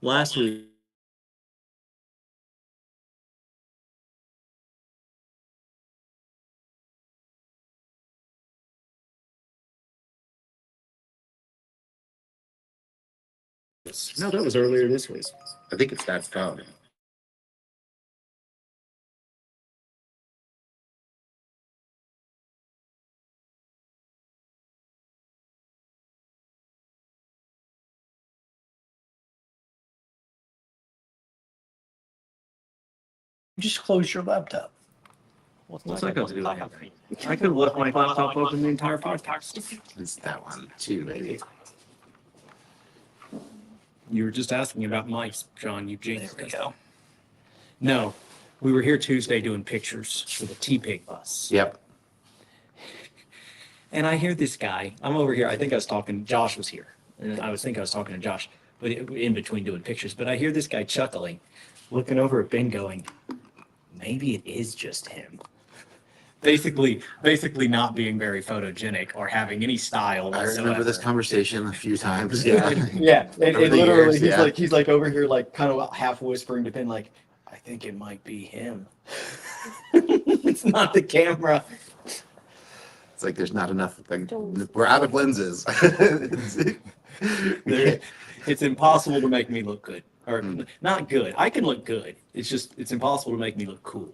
last week. No, that was earlier this week. I think it's that phone. Just close your laptop. What's that got to do with anything? I could have left my laptop open the entire podcast. It's that one too, maybe. You were just asking about mics, John. You jinxed There we it. go. No, we were here Tuesday doing pictures for the T-Pig bus. Yep. And I hear this guy. I'm over here. I think I was talking. Josh was here. And I was talking to Josh, but in between doing pictures. But I hear this guy chuckling, looking over at Ben, going, "Maybe it is just him." Basically not being very photogenic or having any style I whatsoever. remember this conversation a few times. Yeah. Yeah, and Over the literally, years, he's like over here, like kind of half whispering to Ben, like, I think it might be him. It's not the camera. It's like there's not enough. Like, we're out of lenses. It's impossible to make me look good. Or not good. I can look good. It's impossible to make me look cool.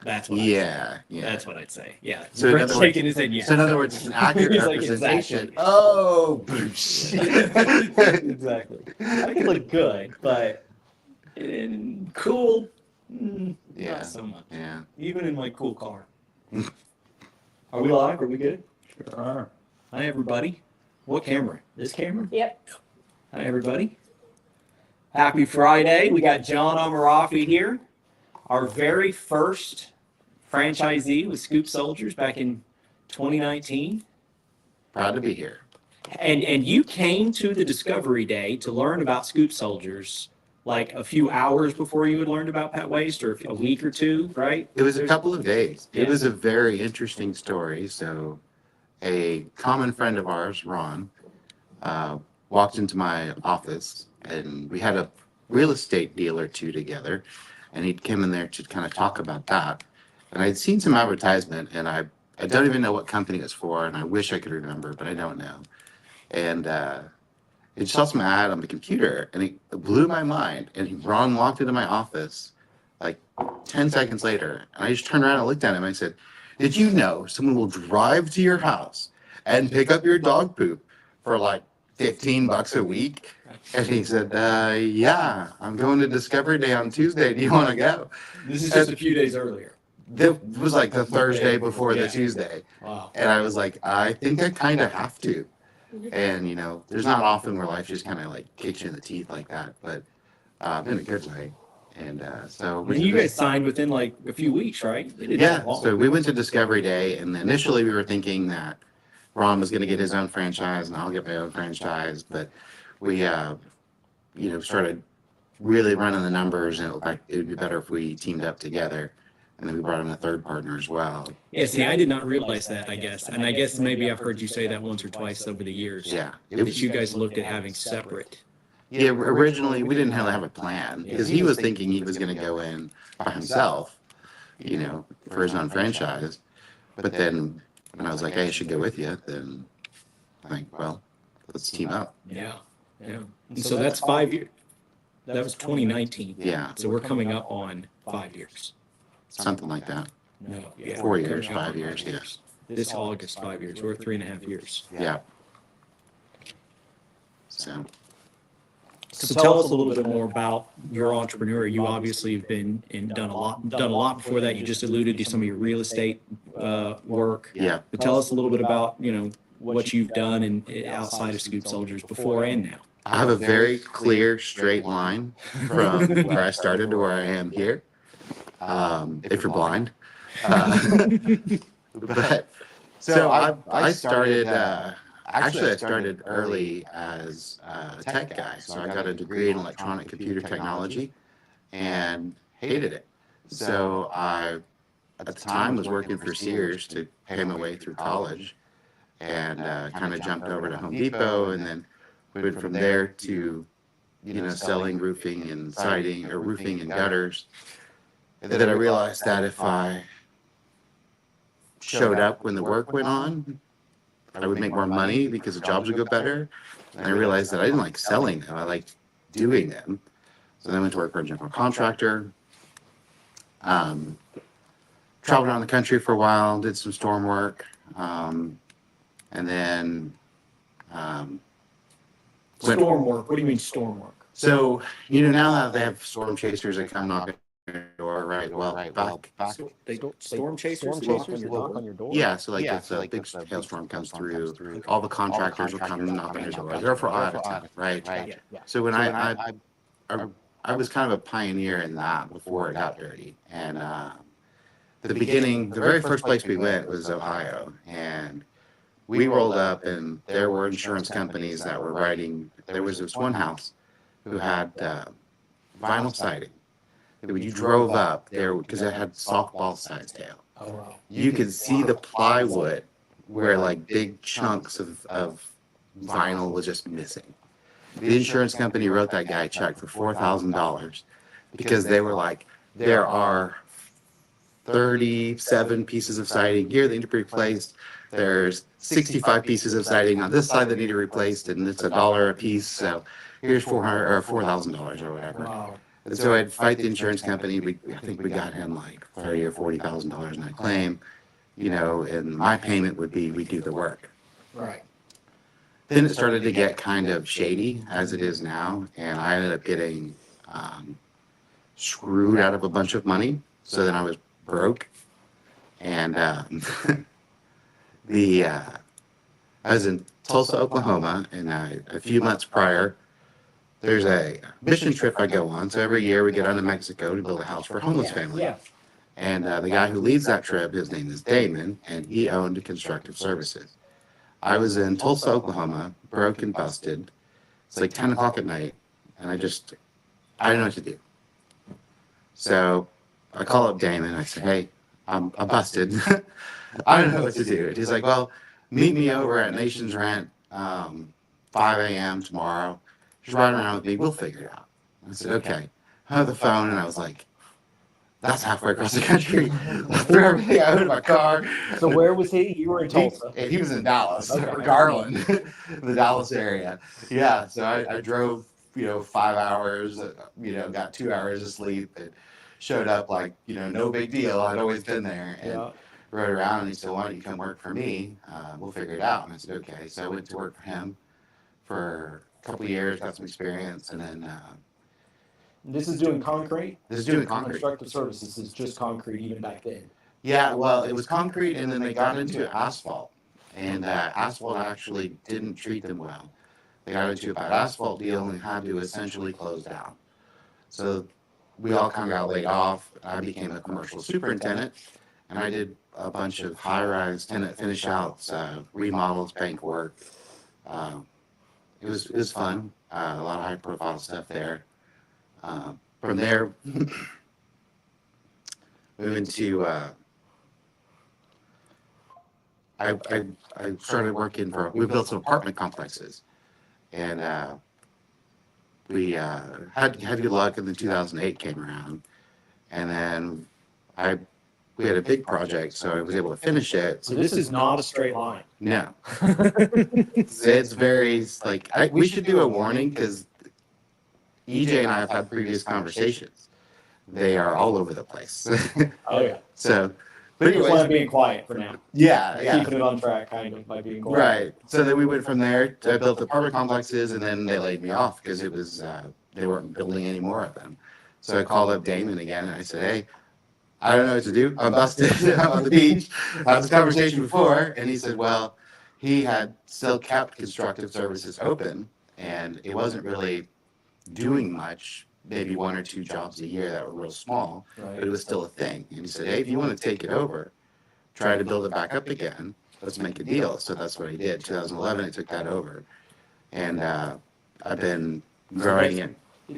That's what I'd say. Yeah. That's what I'd say. Yeah. So in Brent's other words- shaking his head, yeah. So in other words, it's an accurate He's like, representation. exactly. Oh, Exactly. I can look good, but cool, Yeah. not so much. Yeah. Even in my cool car. Are we live? Are we good? sure are. Hi, everybody. What camera? This camera? Yep. Hi, everybody. Happy Friday. We got John Amaroufi here, our very first franchisee with Scoop Soldiers back in 2019. Proud to be here. And you came to the Discovery Day to learn about Scoop Soldiers like a few hours before you had learned about pet waste, or a week or two, right? It was a couple of days. It Yeah. was a very interesting story. So, a common friend of ours, Ron, walked into my office, and we had a real estate deal or two together, and he came in there to kind of talk about that. And I'd seen some advertisement, and I don't even know what company it's for, and I wish I could remember, but I don't know. And I saw some ad on the computer, and it blew my mind. And Ron walked into my office like 10 seconds later, and I just turned around and looked at him. I said, "Did you know someone will drive to your house and pick up your dog poop for like $15 a week?" And he said, "Yeah, I'm going to Discovery Day on Tuesday. Do you want to go?" This is just a few days earlier. That was like the Thursday before Yeah. the Tuesday. Wow. And I was like, I think I kind of have to. And, there's not often where life just kind of like kicks you in the teeth like that, but in a good way. And so And you guys signed within like a few weeks, right? It didn't yeah, take long. so we went to Discovery Day, and initially we were thinking that Ron was going to get his own franchise and I'll get my own franchise, but we, started really running the numbers, and it looked like it would be better if we teamed up together. And then we brought in a third partner as well. Yeah, see, I did not realize that, I guess. And I guess maybe I've heard you say that once or twice over the years. Yeah. That you guys looked at having separate. Yeah, originally we didn't really have a plan because he was thinking he was going to go in by himself, for his own franchise. But then when I was like, "Hey, I should go with you," then I think, well, let's team up. Yeah. Yeah. And so that's 5 years. That was 2019. Yeah, So we're coming up on 5 years. something like that. No, yeah. 4 years, Coming up 5 on years, yeah. This August, 5 years. We're 3.5 years. Yeah. So, So tell us a little bit more about your entrepreneur. You obviously have been and done a lot before that. You just alluded to some of your real estate work. yeah. But tell us a little bit about, what you've done outside of Scoop Soldiers before and now. I have a very clear, straight line from where I started to where I am here. If you're blind. But so I started, actually I started early as a tech guy. So I got a degree in electronic computer technology and hated it. So I, at the time, was working for Sears to pay my way through college, and kind of jumped over to Home Depot, and then Went from there to, selling roofing and siding, or roofing and gutters. And then I realized that if I showed up when the work went on, I would make more money because the jobs would go better. And I realized that I didn't like selling them. I liked doing them. So then I went to work for a general contractor. Traveled around the country for a while, did some storm work. And then Storm work. What do you mean storm work? so, now that they have storm chasers that come knock on your door, right? Well, back, Storm chasers knock on your door? yeah, so like if a big hailstorm comes through, all the contractors will come and knock on your door. They're for out of town, right? Yeah. So when I was kind of a pioneer in that before it got dirty. And the very first place we went was Ohio. And we rolled up, and there were insurance companies that were writing. There was this one house who had vinyl siding. And when you drove up there, because it had softball-sized hail, Oh, wow. you could see the plywood where like big chunks of vinyl was just missing. The insurance company wrote that guy a check for $4,000 because they were like, there are 37 pieces of siding here that need to be replaced. There's 65 pieces of siding on this side that need to be replaced, and it's $1 a piece. So here's $4,000 or whatever. Wow. And so I'd fight the insurance company. I think we got him like $30,000 or $40,000 in that claim, and my payment would be we do the work. Right. Then it started to get kind of shady, as it is now, and I ended up getting screwed out of a bunch of money. So then I was broke, and I was in Tulsa, Oklahoma, and a few months prior, there's a mission trip I go on. So every year we get on to Mexico to build a house for a homeless family. Yeah. And the guy who leads that trip, his name is Damon, and he owned Constructive Services. I was in Tulsa, Oklahoma, broke and busted. It's like 10 o'clock at night, and I didn't know what to do. So I call up Damon. I say, hey, I'm busted. I don't know what to do. And he's like, well, meet me over at Nation's Rent 5 a.m. tomorrow. Just ride around with me. We'll figure it out. I said, okay. I have the phone, and I was like, that's halfway across the country. I threw everything out of my car. So where was he? You were in Tulsa. He was in Dallas, Okay. or Garland, the Dallas area. Yeah, so I drove, 5 hours, got 2 hours of sleep, and showed up like, no big deal. I'd always been there, and rode around, and he said, why don't you come work for me? We'll figure it out. And I said, okay. So I went to work for him for a couple of years, got some experience, and then This is doing concrete? this is doing concrete. Constructive Services is just concrete even back then. Yeah, well, it was concrete, and then they got into asphalt, and asphalt actually didn't treat them well. They got into a bad asphalt deal and had to essentially close down. So we all kind of got laid off. I became a commercial superintendent, and I did a bunch of high-rise tenant finish outs, remodels, paint work. It was fun. A lot of high-profile stuff there. From there, moving to I started working we built some apartment complexes, and we had good luck, and then 2008 came around, and then we had a big project, so I was able to finish it. So this is not a straight line. No, it's very like we should do a warning because EJ and I have had previous conversations. They are all over the place. Oh, yeah. So, But but you anyways, plan on being quiet for now. yeah. Keeping it on track, kind of, by being quiet. Right. So then we went from there. I built apartment complexes, and then they laid me off because it was they weren't building any more of them. So I called up Damon again, and I said, "Hey, I don't know what to do. I'm busted. I'm on the beach. I had this conversation before," and he said, "Well, he had still kept Constructive Services open, and it wasn't really doing much. Maybe 1 or 2 jobs a year that were real small, but it was still a thing." And he said, "Hey, if you want to take it over, try to build it back up again. Let's make a deal." So that's what I did. 2011, I took that over, and I've been growing it.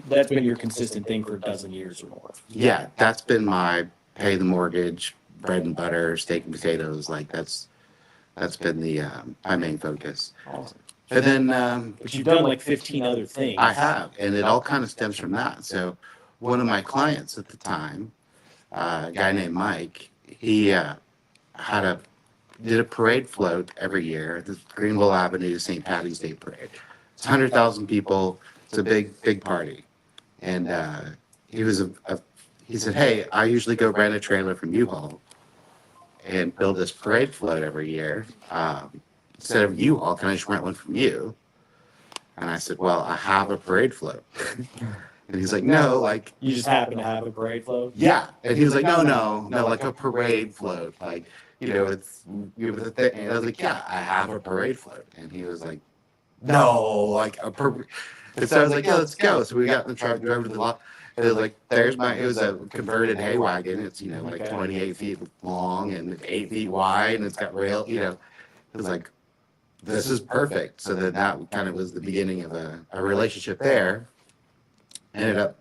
That's been your consistent thing for a dozen years or more. Yeah, that's been my pay the mortgage, bread and butter, steak and potatoes. Like that's been the my main focus. Awesome. And then But you've done like 15 other things. I have, and it all kind of stems from that. So one of my clients at the time, a guy named Mike, he did a parade float every year, the Greenville Avenue St. Patty's Day parade. It's 100,000 people. It's a big party. And he said, hey, I usually go rent a trailer from U-Haul and build this parade float every year. Instead of U-Haul, can I just rent one from you? And I said, well, I have a parade float. And he's like, no, like. You just happen to have a parade float? Yeah. And he was like, no, like a parade float. Like, it's, the thing. And I was like, yeah, I have a parade float. And he was like, no, like a parade. And so I was like, yeah, let's go. So we got in the truck, drove to the lot. And it was like, it was a converted hay wagon. It's, like 28 feet long and 8 feet wide. And it's got rail, it was like, this is perfect. So that kind of was the beginning of a relationship there. Ended up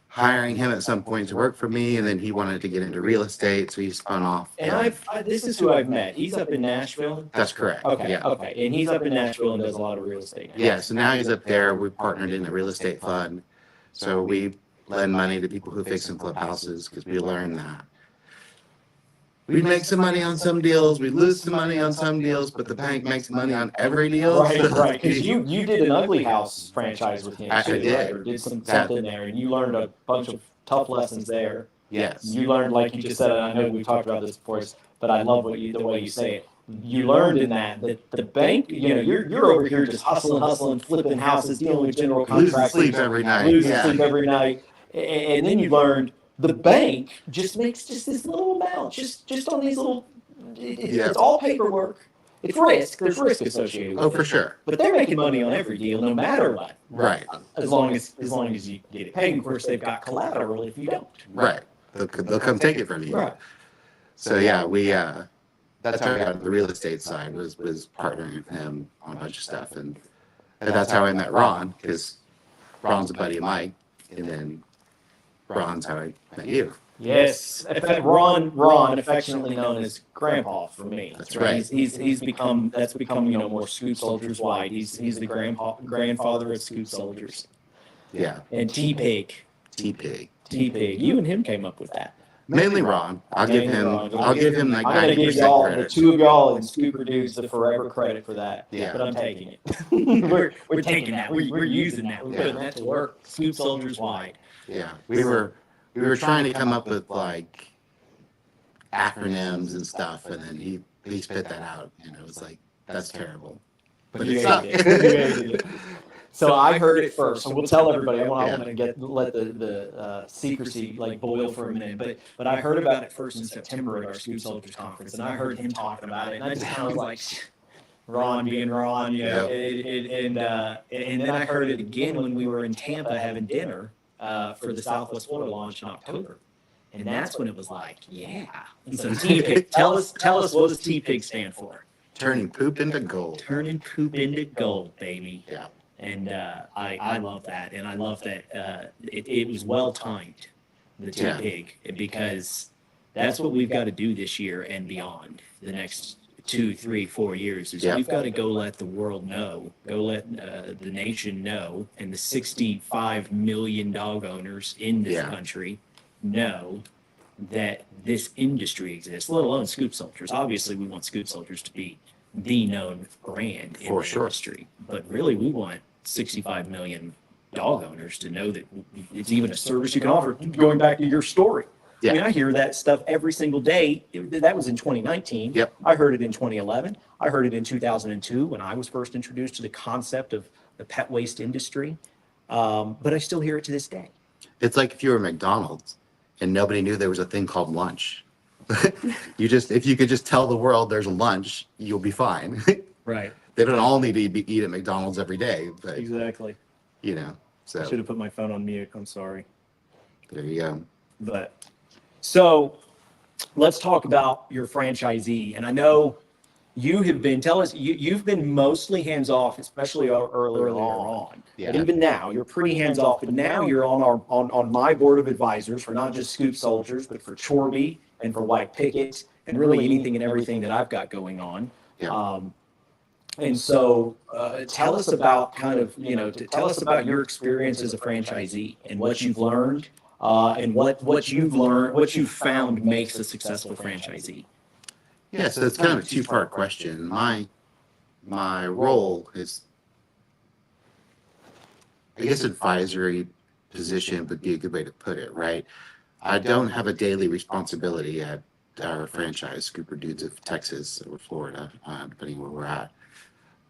hiring him at some point to work for me, and then he wanted to get into real estate, so he spun off. And this is who I've met. He's up in Nashville. That's correct. Okay, Yeah. okay. And he's up in Nashville and does a lot of real estate now. Yeah, so now he's up there. We partnered in a real estate fund. So we lend money to people who fix and flip houses because we learned that we'd make some money on some deals, we'd lose some money on some deals, but the bank makes money on every deal. Right. Because you did an Ugly House franchise with him I too, did. right? Or did something there, and you learned a bunch of tough lessons there. Yes. You learned, like you just said, and I know we talked about this before, but I love the way you say it. You learned in that the bank, you're over here just hustling, flipping houses, dealing with general contractors, Losing sleep every night. losing sleep every night, and then you learned the bank just makes just this little amount, just on these little. It's all paperwork. It's risk. There's risk associated with it. Oh, for sure. But they're making money on every deal, no matter what. Right. As long as you get it paid. Of course, they've got collateral if you don't. Right. They'll come take it from you. Right. So yeah, that's how I got on the real estate side was partnering with him on a bunch of stuff, and that's how I met Ron, because Ron's a buddy of Mike, and then Ron's how I met you. Yes. In fact, Ron, affectionately known as Grandpa for me. That's right. He's become more Scoop Soldiers wide. He's the grandfather of Scoop Soldiers. Yeah. And T-Pig. T-Pig. You and him came up with that. Mainly Ron. I'll give him like I'm gonna give 90% y'all, the credit. two of y'all and Scooper Dudes, the forever credit for that. Yeah. But I'm taking it. we're taking that. We're using that. We're putting that to work. Scoop Soldiers wide. Yeah. We were trying to come up with like acronyms and stuff, and then he spit that out, and it was like, that's terrible. But You it's hated not. it. You hated it. So I heard it first. So we'll tell everybody. I want to let the secrecy like boil for a minute. But I heard about it first in September at our Scoop Soldiers conference, and I heard him talking about it, and I just kind of was like, Ron being Ron, and then I heard it again when we were in Tampa having dinner for the Southwest Florida launch in October. And that's when it was like, yeah. And so T-Pig, tell us what does T-Pig stand for? Turning poop into gold. Turning poop into gold, baby. Yeah. And I love that, and I love that it was well timed, the T-Pig, because that's what we've got to do this year and beyond. The next 2, 3, 4 years is we've got to go let the world know, go let the nation know, and the 65 million dog owners in this country know that this industry exists, let alone Scoop Soldiers. Obviously, we want Scoop Soldiers to be the known brand in the industry, but really we want 65 million dog owners to know that it's even a service you can offer. Going back to your story, I mean, I hear that stuff every single day. That was in 2019. Yep. I heard it in 2011. I heard it in 2002 when I was first introduced to the concept of the pet waste industry. But I still hear it to this day. It's like if you were McDonald's and nobody knew there was a thing called lunch. If you could just tell the world there's a lunch, you'll be fine. Right. They don't all need to eat at McDonald's every day, but Exactly. So I should have put my phone on mute. I'm sorry. there you go. But so let's talk about your franchisee. And I know you have been, you've been mostly hands off, especially earlier on. Yeah. But even now, you're pretty hands off. But now you're on my board of advisors for not just Scoop Soldiers, but for Chorby and for White Picket and really anything and everything that I've got going on. Yeah. And so, tell us about kind of, tell us about your experience as a franchisee and what you've learned, and what you've found makes a successful franchisee. Yeah, so it's kind of a two-part question. My role is, I guess, advisory position would be a good way to put it, right? I don't have a daily responsibility at our franchise, Scooper Dudes of Texas or Florida, depending where we're at.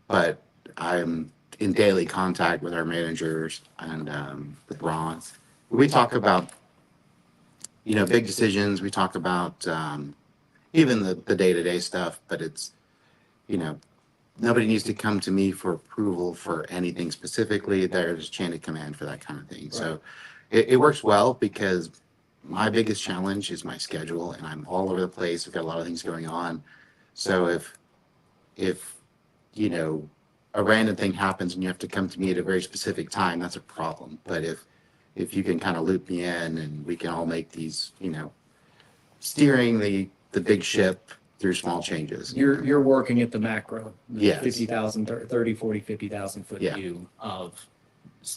But I'm in daily contact with our managers and with Ron. We talk about, big decisions. We talk about even the day-to-day stuff, but it's, you know, nobody needs to come to me for approval for anything specifically. There's a chain of command for that kind of thing. So it works well because my biggest challenge is my schedule, and I'm all over the place. I've got a lot of things going on. So if a random thing happens and you have to come to me at a very specific time, that's a problem. But if you can kind of loop me in and we can all make these, steering the big ship through small changes. You're working at the macro, the Yes. 50,000, 30, 40, 50,000 foot Yeah. view of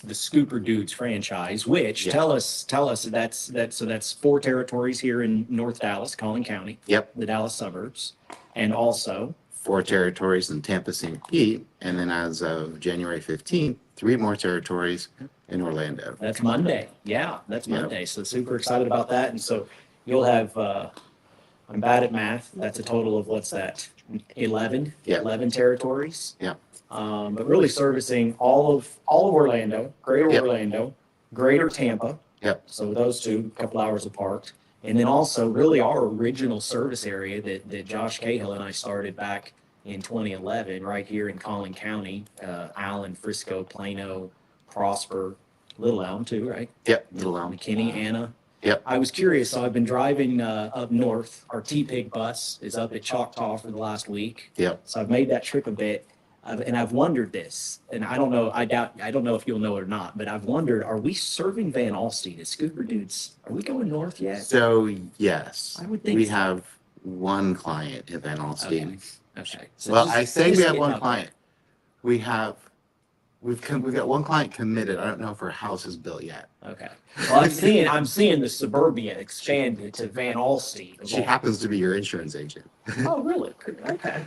the Scooper Dudes franchise, which Yeah. tell us that's 4 territories here in North Dallas, Collin County, Yep. the Dallas suburbs, and also 4 territories in Tampa, St. Pete, and then as of January 15th, 3 more territories in Orlando. that's Monday. Yeah, that's Yeah. Monday. So super excited about that. And so you'll have, I'm bad at math. That's a total of what's that? 11? Yeah. 11 territories. Yeah. But really servicing all of Orlando, greater Yep. Orlando, greater Tampa. Yep. So those two, a couple hours apart. And then also really our original service area that Josh Cahill and I started back in 2011, right here in Collin County, Allen, Frisco, Plano, Prosper, Little Elm too, right? Yep. Little Elm. McKinney, Anna. Yep. I was curious, so I've been driving up north. Our T-Pig bus is up at Choctaw for the last week. Yep. So I've made that trip a bit, and I've wondered this, and I don't know, I don't know if you'll know it or not, but I've wondered, are we serving Van Alstyne as Scooper Dudes? Are we going north yet? So, yes, I would think we so. have one client in Van Alstyne. Okay. So Well, just- I say just we have getting one up client. We've got one client committed. I don't know if her house is built yet. there. Okay. Well, I'm seeing the suburbia expand to Van Alstyne. She happens to be your insurance agent. Oh, really? Okay.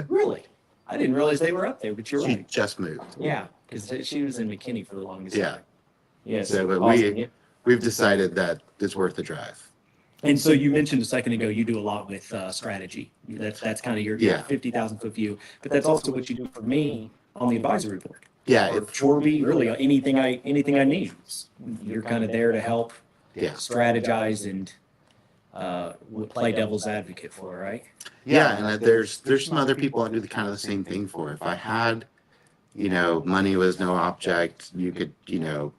Really? I didn't realize they were up there, but you're She right. just moved. Yeah, because she was in McKinney for the longest Yeah. time. Yes. So, but awesome. Yeah. we've decided that it's worth the drive. And so you mentioned a second ago, you do a lot with strategy. That's kind of your Yeah. 50,000 foot view, but that's also what you do for me on the advisory board. Yeah. Or Chorby, really anything I need. You're kind of there to help Yeah. strategize and play devil's advocate for, right? Yeah, and there's some other people I do the kind of the same thing for. If I had, money was no object, you could, you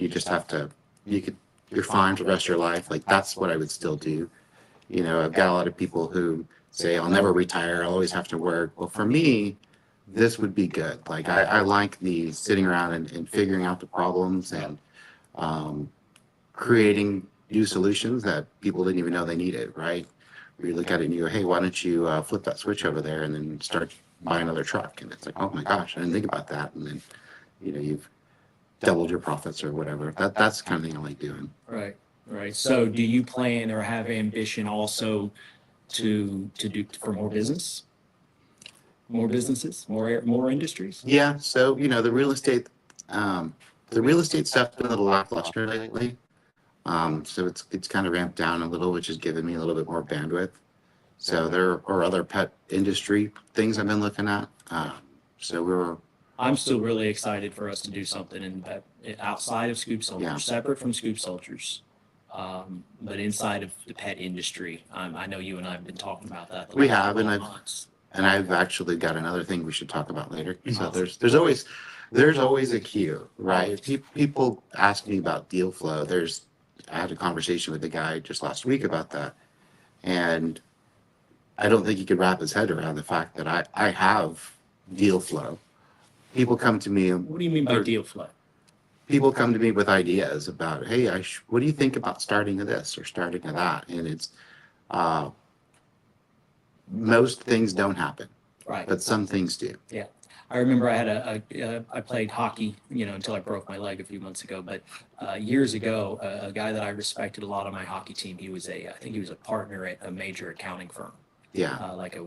just have to, you're fine for the rest of your life. Like that's what I would still do. I've got a lot of people who say I'll never retire, I'll always have to work. Well, for me, this would be good. Like I like the sitting around and figuring out the problems and creating new solutions that people didn't even know they needed, right? Where you look at it and you go, hey, why don't you flip that switch over there and then start buying another truck? And it's like, oh my gosh, I didn't think about that. And then, you've doubled your profits or whatever. That's the kind of thing I like doing. Right, right. So do you plan or have ambition also to do for more business? More businesses, more industries? Yeah. So, the real estate stuff's been a little lackluster lately. So it's kind of ramped down a little, which has given me a little bit more bandwidth. So there are other pet industry things I've been looking at. I'm still really excited for us to do something in pet, outside of Scoop Soldiers, Yeah. separate from Scoop Soldiers, but inside of the pet industry. I know you and I have been talking about that. the We last have, and couple of months. I've actually got another thing we should talk about later. So Awesome. there's always a queue, right? People ask me about deal flow. I had a conversation with a guy just last week about that. And I don't think he could wrap his head around the fact that I have deal flow. People come to me. What do you mean by or deal flow? People come to me with ideas about, hey, what do you think about starting a this or starting a that? And it's most things don't happen, Right. but some things do. Yeah. I remember I had I played hockey, until I broke my leg a few months ago. But years ago, a guy that I respected a lot on my hockey team, I think he was a partner at a major accounting firm, Yeah. like a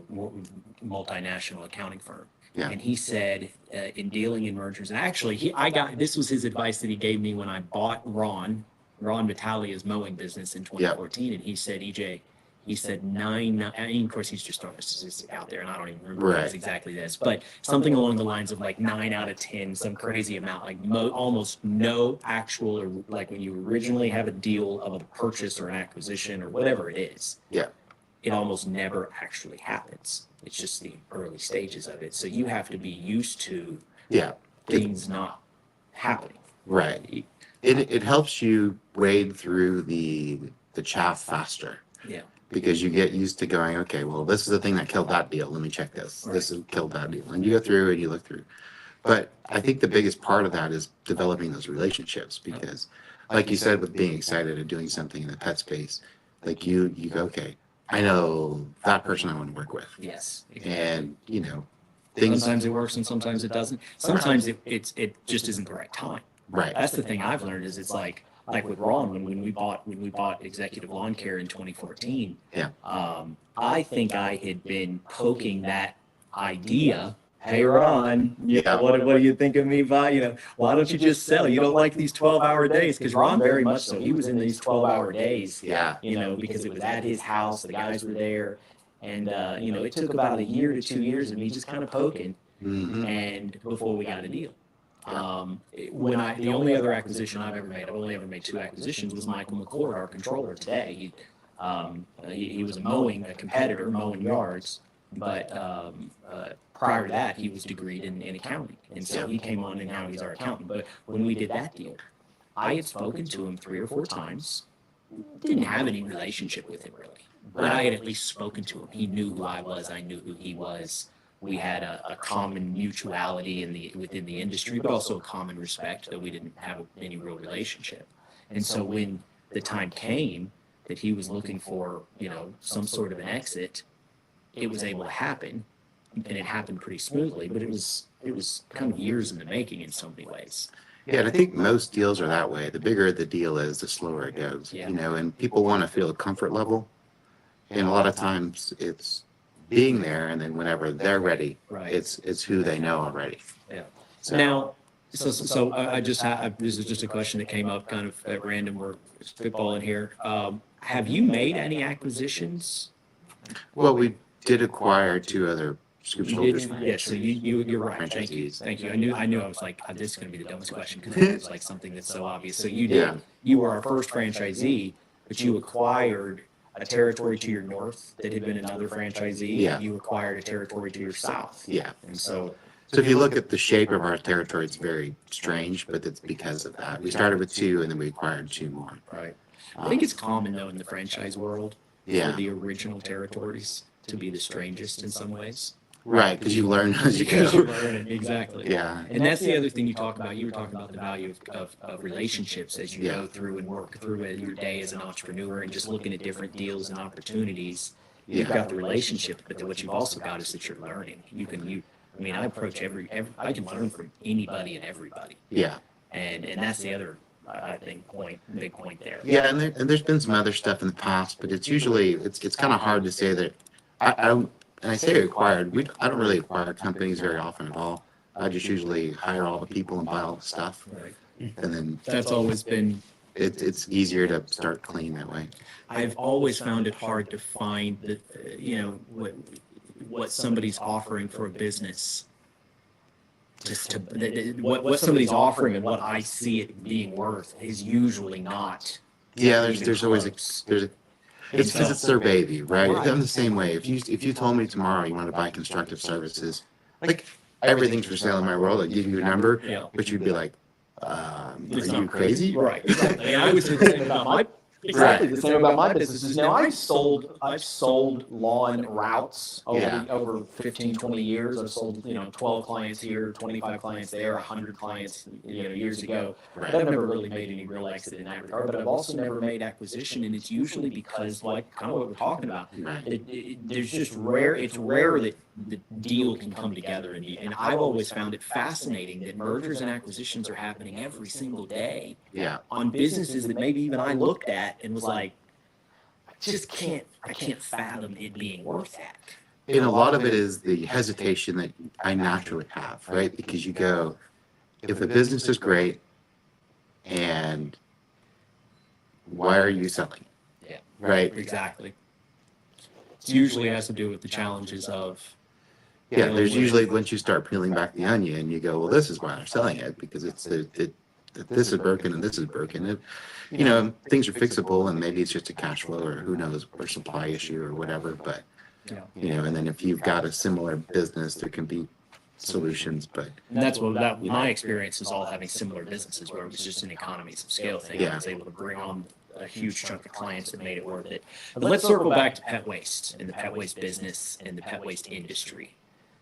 multinational accounting firm. Yeah. And he said, in dealing in mergers, and actually, this was his advice that he gave me when I bought Ron Vitalia's mowing business in 2014. And he said, EJ, he said and of course he's just throwing a statistic out there, and I don't even remember if it was exactly this, but something along the lines of like 9 out of 10, some crazy amount, like almost no actual, or like when you originally have a deal of a purchase or an acquisition or whatever it is. Yeah. It almost never actually happens. It's just the early stages of it. So you have to be used to things not happening. Right. It helps you wade through the chaff faster. Yeah. Because you get used to going, okay, well, this is the thing that killed that deal. Let me check this. Right. This has killed that deal. And you go through and you look through. But I think the biggest part of that is developing those relationships, because like you said, with being excited and doing something in the pet space, like you go, okay, I know that person I want to work with. Yes. Exactly. And, things. Sometimes it works and sometimes it doesn't. Sometimes it just isn't the right time. Right. That's the thing I've learned is it's like with Ron, when we bought Executive Lawn Care in 2014. Yeah. I think I had been poking that idea. Hey Ron, what do you think of me? Why don't you just sell? You don't like these 12-hour days? Because Ron very much so. He was in these 12-hour days. Yeah. Because it was at his house. The guys were there, and it took about a year to 2 years of me just kind of poking, and before we got a deal. The only other acquisition I've only ever made 2 acquisitions, was Michael McCord, our controller today. He was a competitor, mowing yards, but prior to that, he was degreed in accounting. And so he came on, and now he's our accountant. But when we did that deal, I had spoken to him 3 or 4 times, didn't have any relationship with him really, but I had at least spoken to him. He knew who I was, I knew who he was. We had a common mutuality within the industry, but also a common respect, though we didn't have any real relationship. And so when the time came that he was looking for, some sort of an exit, it was able to happen, and it happened pretty smoothly. But it was kind of years in the making in so many ways. Yeah, and I think most deals are that way. The bigger the deal is, the slower it goes. Yeah. And people want to feel a comfort level, and a lot of times it's being there, and then whenever they're ready, Right. it's who they know already. Yeah. So, Now, so I just this is just a question that came up kind of at random. We're spitballing here. Have you made any acquisitions? well, we did acquire 2 other scoop shoulders. Yes. So you're right. Thank you. Franchisees. Thank you. I knew I was like, this is going to be the dumbest question, because it was like something that's so obvious. So you did. Yeah. You were our first franchisee, but you acquired a territory to your north that had been another franchisee. Yeah. You acquired a territory to your south. Yeah. And so. So if you look at the shape of our territory, it's very strange, but it's because of that. We started with 2, and then we acquired 2 more. Right. I think it's common, though, in the franchise world Yeah. for the original territories to be the strangest in some ways. Right, because you learn as you Because you go. learn it, exactly. Yeah. And that's the other thing you talk about. You were talking about the value of relationships as you Yeah. go through and work through your day as an entrepreneur, and just looking at different deals and opportunities. Yeah. You've got the relationship, but what you've also got is that you're learning. I approach I can learn from anybody and everybody. Yeah. And that's the other, I think, big point there. Yeah, and there's been some other stuff in the past, but it's usually it's kind of hard to say that I don't. And I say acquired. I don't really acquire companies very often at all. I just usually hire all the people and buy all the stuff, Right. and then That's always been. it's easier to start clean that way. I've always found it hard to find what somebody's offering for a business. What somebody's offering and what I see it being worth is usually not. Yeah, even there's always close. it's because it's their baby, right? Right. I'm the same way. If you told me tomorrow you want to buy constructive services, like everything's for sale in my world, I'd give you a number, Yeah. but you'd be like, It's are not you crazy? Right. Exactly. And I would say the same about my. Exactly the same about my businesses. Now I've sold lawn routes Yeah. over 15, 20 years. I've sold 12 clients here, 25 clients there, 100 clients years ago. Right. But I've never really made any real exit in that regard. But I've also never made acquisition, and it's usually because, like, kind of what we're talking about. Right. There's just rare. It's rare that the deal can come together. And I've always found it fascinating that mergers and acquisitions are happening every single day Yeah. on businesses that maybe even I looked at and was like, I can't fathom it being worth that. And a lot of it is the hesitation that I naturally have, right? Because you go, if a business is great, and why are you selling? Yeah. Right? Exactly. It usually has to do with the challenges of Yeah, there's usually, once you start peeling back the onion, you go, well, this is why they're selling it, because this is broken and this is broken. Things are fixable, and maybe it's just a cash flow, or who knows, or supply issue or whatever. But, and then if you've got a similar business, there can be solutions, but And that's what my experience is all having similar businesses where it was just an economies of scale thing. I Yeah. was able to bring on a huge chunk of clients that made it worth it. But let's circle back to pet waste and the pet waste business and the pet waste industry.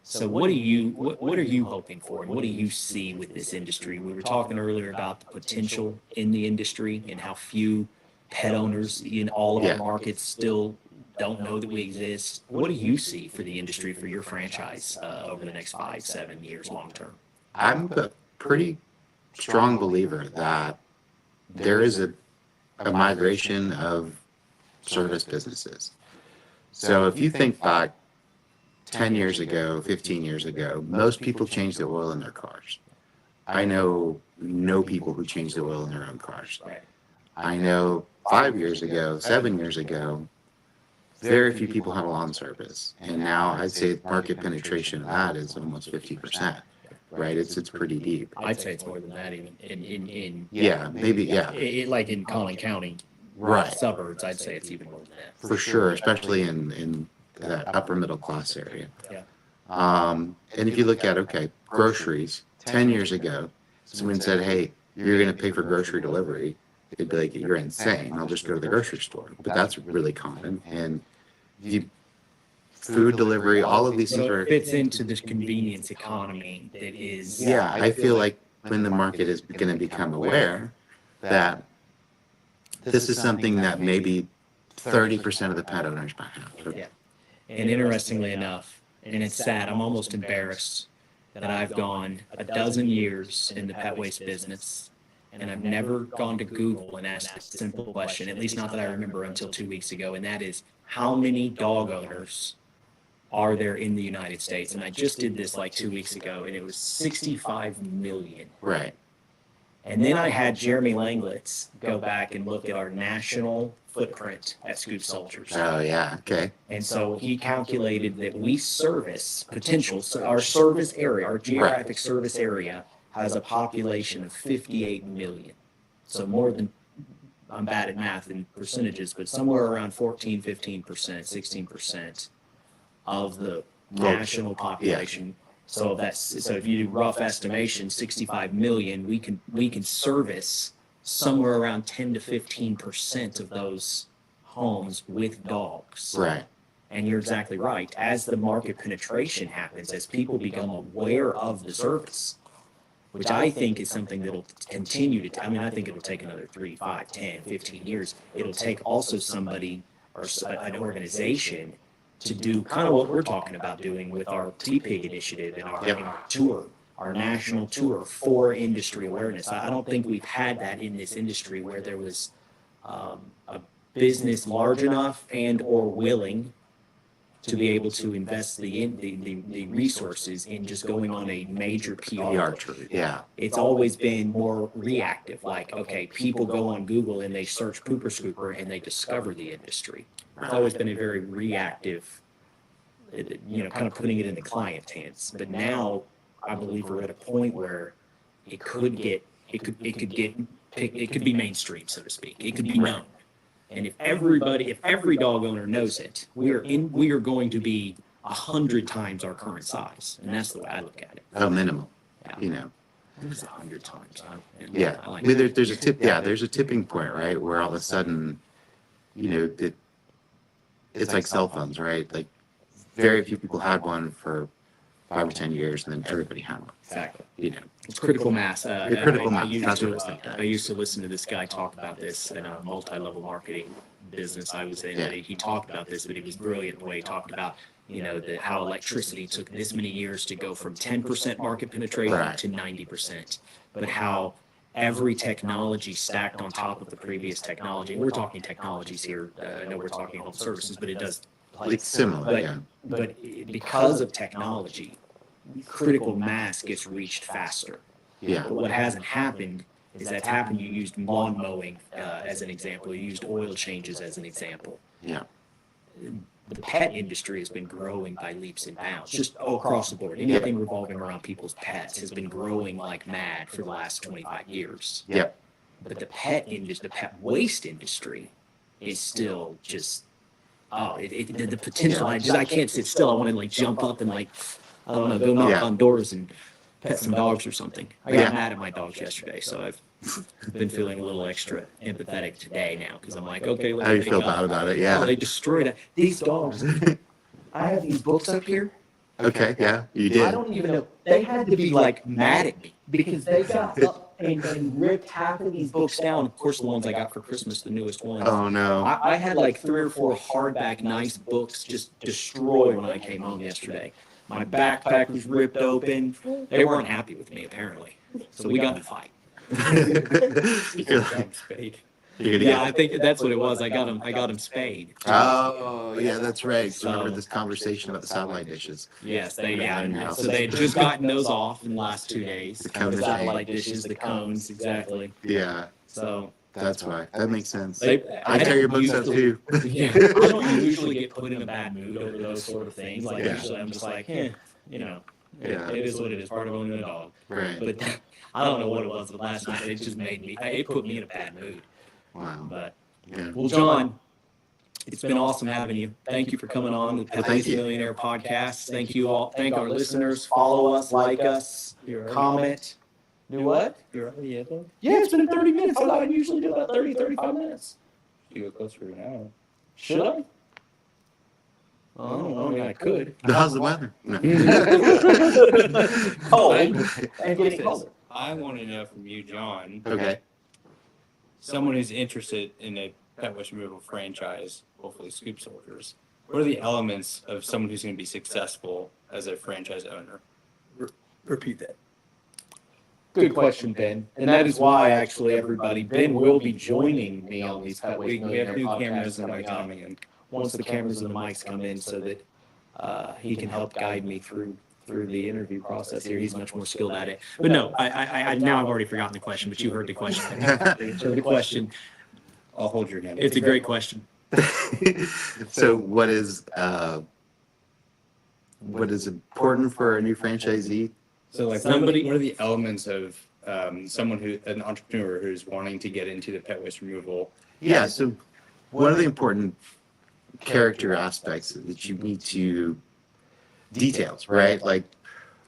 So what are you hoping for, and what do you see with this industry? We were talking earlier about the potential in the industry and how few pet owners in all of Yeah. our markets still don't know that we exist. What do you see for the industry, for your franchise over the next 5-7 years long term? I'm a pretty strong believer that there is a migration of service businesses. So if you think back 10 years ago, 15 years ago, most people changed the oil in their cars. I know no people who changed the oil in their own cars. Right. I know 5 years ago, 7 years ago, very few people had a lawn service. And now I'd say market penetration of that is almost 50%, right? It's pretty deep. I'd say it's more than that even in Yeah, maybe, yeah. like in Collin County Right. suburbs. I'd say it's even more than that. For sure, especially in that upper middle class area. Yeah. And if you look at, okay, groceries, 10 years ago, someone said, hey, you're going to pay for grocery delivery. It'd be like, you're insane. I'll just go to the grocery store. But that's really common. And food delivery, all of these things So are. it fits into this convenience economy that is. Yeah, I feel like when the market is going to become aware that this is something that maybe 30% of the pet owners might have. Yeah. And interestingly enough, and it's sad, I'm almost embarrassed that I've gone a dozen years in the pet waste business, and I've never gone to Google and asked a simple question, at least not that I remember until 2 weeks ago, and that is, how many dog owners are there in the United States? And I just did this like 2 weeks ago, and it was 65 million. Right. And then I had Jeremy Langlitz go back and look at our national footprint at Scoop Soldiers. Oh, yeah. Okay. And so he calculated that we service potential, so our service area, our geographic service area has a population of 58 million. So more than, I'm bad at math and percentages, but somewhere around 14, 15%, 16% of the national population. So if you do rough estimation, 65 million, we can service somewhere around 10 to 15% of those homes with dogs. Right. And you're exactly right. As the market penetration happens, as people become aware of the service, which I think is something that'll continue to, I think it'll take another 3, 5, 10, 15 years. It'll take also somebody or an organization to do kind of what we're talking about doing with our T-Pig initiative and our tour, our national tour for industry awareness. I don't think we've had that in this industry where there was a business large enough and or willing to be able to invest the resources in just going on a major PR. Yeah. It's always been more reactive, like, okay, people go on Google and they search Pooper Scooper and they discover the industry. It's always been a very reactive, kind of putting it in the client's hands. But now I believe we're at a point where it could be mainstream, so to speak. It could be known. And if every dog owner knows it, we are going to be 100 times our current size. And that's the way I look at it. Oh, minimum. Yeah. It was 100 times. Yeah. I like There's a there's a tipping point, right? Where all of a sudden, it's like cell phones, right? Like very few people had one for 5 or 10 years, and then everybody had one. Exactly. It's It's critical mass. critical mass. That's what I was I thinking. used to listen to this guy talk about this in a multi-level marketing business I was in. Yeah. He talked about this, but he was brilliant the way he talked about how electricity took this many years to go from 10% market penetration Right. to 90%, but how every technology stacked on top of the previous technology. And we're talking technologies here. I know we're talking home services, but it does. It's similar, But, yeah. but because of technology, critical mass gets reached faster. Yeah. But what hasn't happened is that's happened. You used lawn mowing as an example. You used oil changes as an example. Yeah. The pet industry has been growing by leaps and bounds, just across the board. Anything revolving around people's pets has been growing like mad for the last 25 years. Yep. But the pet industry, the pet waste industry, is still just the potential. I can't sit still. I want to like jump up and like I don't know, go knock Yeah. on doors and pet some dogs or something. I got Yeah. mad at my dogs yesterday, so I've been feeling a little extra empathetic today now because I'm like, okay, How do you feel about it? Oh, Yeah. they destroyed it. These dogs. I have these books up here. Okay. Yeah. You I did. don't even know. They had to be like mad at me because they got up and ripped half of these books down. Of course, the ones I got for Christmas, the newest ones. Oh no. I had like 3 or 4 hardback nice books just destroyed when I came home yesterday. My backpack was ripped open. They weren't happy with me apparently, so we got in a fight. You're like- you're gonna Yeah, I get. think that's what it was. I got him spayed. Oh yeah, that's right. So- Remember this conversation about the satellite dishes? Yes, so they had just gotten those off in the last 2 days. The cones. The satellite dishes, the cones, exactly. Yeah, So that's why. That makes sense. they, I tear your books up usually- too. Yeah, I don't usually get put in a bad mood over those sort of things. Like Yeah. usually I'm just like, Yeah. it is what it is. Part of owning a dog. Right. But I don't know what it was, but last night it just it put me in a bad mood. Wow. But Yeah. well, John, it's been awesome having you. Thank you for coming on the thank Pet you. Millionaire podcast. Thank you all. Thank our listeners. Follow us, like us, comment. Do what? You're already at it? Yeah, it's been 30 minutes. I usually do about 30, 35 minutes. You go closer to an hour. Should I? I don't know. I mean, I could. How's the weather? No. Cold and getting colder. I want to know from you, John, Okay. someone who's interested in a pet waste removal franchise, hopefully Scoop Soldiers. What are the elements of someone who's going to be successful as a franchise owner? Repeat that. Good question, Ben. And that is why, actually, everybody, Ben will be joining me on these Pet Waste We have new Millionaire cameras podcasts and coming mics up. coming in. Once the cameras and the mics come in so that he can help guide me through the interview process here. He's much more skilled at it. But no, I now I've already forgotten the question, but you heard the question. So the question, I'll hold your hand. it's a great question. So what is important for a new franchisee? So like Somebody- what are the elements of an entrepreneur who's wanting to get into the pet waste removal? Yeah, so one of the important character aspects that you need to details, right? Like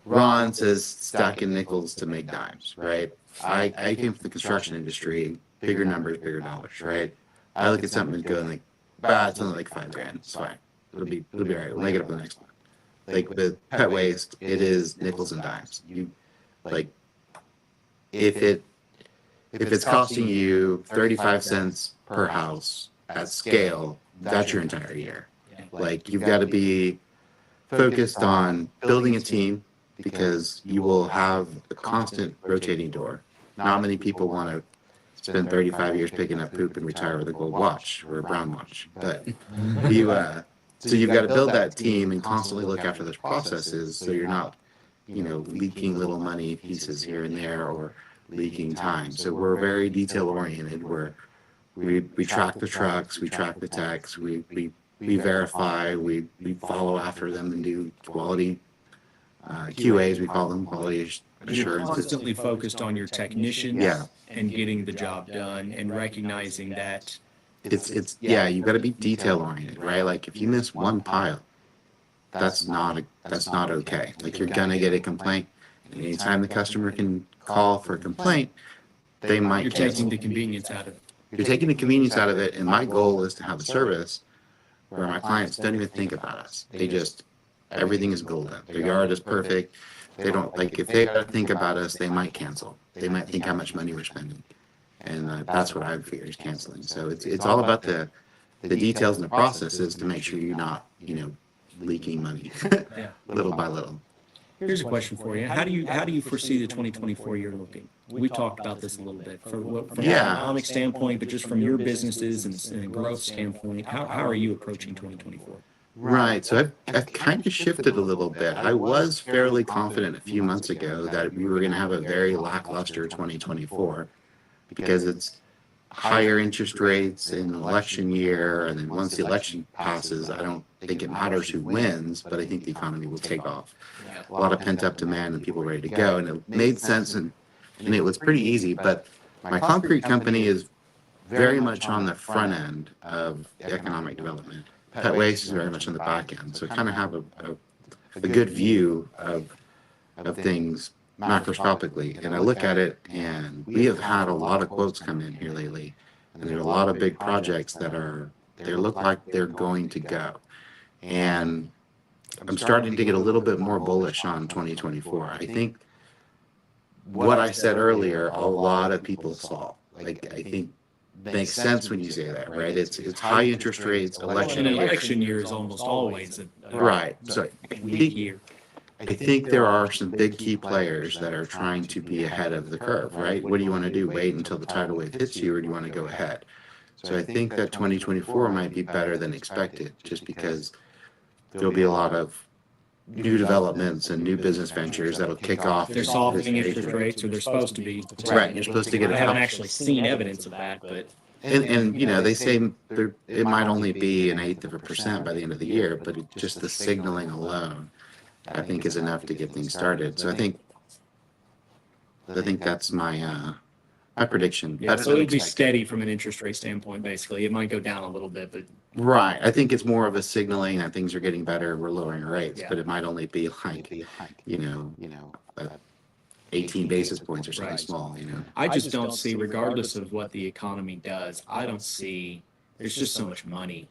Ron says stacking nickels to make dimes, right? I came from the construction industry, bigger numbers, bigger dollars, right? I look at something and go like, it's only like $5,000. It's fine. It'll be all right. We'll make it up the next one. Like with pet waste, it is nickels and dimes. You like if it's costing you 35 cents per house at scale, that's your entire year. Like you've got to be focused on building a team because you will have a constant rotating door. Not many people want to spend 35 years picking up poop and retire with a gold watch or a brown watch. But so you've got to build that team and constantly look after those processes so you're not, leaking little money pieces here and there or leaking time. So we're very detail oriented. We track the trucks, we track the techs, we verify, we follow after them and do quality QAs, we call them quality You're assurance. constantly focused on your technicians Yeah. and getting the job done and recognizing that You've got to be detail oriented, right? Like if you miss one pile, that's not okay. Like you're gonna get a complaint. And anytime the customer can call for a complaint, they might you're cancel. taking the convenience out of it. You're taking the convenience out of it, and my goal is to have a service where my clients don't even think about us. They just everything is golden. Their yard is perfect. They don't like if they gotta think about us, they might cancel. They might think how much money we're spending, and that's what I fear is canceling. So it's all about the details and the processes to make sure you're not leaking money Yeah. little by little. Here's a question for you. How do you foresee the 2024 year looking? We talked about this a little bit from an Yeah. economic standpoint, but just from your businesses and growth standpoint, how are you approaching 2024? Right. So I've kind of shifted a little bit. I was fairly confident a few months ago that we were going to have a very lackluster 2024 because it's higher interest rates in an election year. And then once the election passes, I don't think it matters who wins, but I think the economy will take off. A lot of pent up demand and people ready to go. And it made sense and it was pretty easy. But my concrete company is very much on the front end of economic development. Pet waste is very much on the back end. So kind of have a good view of things macroscopically. And I look at it and we have had a lot of quotes come in here lately. And there are a lot of big projects that they look like they're going to go. And I'm starting to get a little bit more bullish on 2024. I think what I said earlier, a lot of people saw. Like, I think makes sense when you say that, right? It's high interest rates, election An year. election year is almost always a Right. So weak year. I think there are some big key players that are trying to be ahead of the curve, right? What do you want to do? Wait until the tidal wave hits you, or do you want to go ahead? So I think that 2024 might be better than expected, just because there'll be a lot of new developments and new business ventures that'll kick off. They're softening interest rates, or they're supposed to be. Right. You're supposed to get I a haven't couple. actually seen evidence of that, but And you know, they say it might only be 1/8% by the end of the year, but just the signaling alone, I think, is enough to get things started. So I think that's my prediction. yeah, so it'll be steady from an interest rate standpoint, basically. It might go down a little bit, but Right. I think it's more of a signaling that things are getting better. We're lowering rates, Yeah. but it might only be like, you know, 18 basis points or something Right. small. You know. I just don't see, regardless of what the economy does, I don't see, there's just so much money.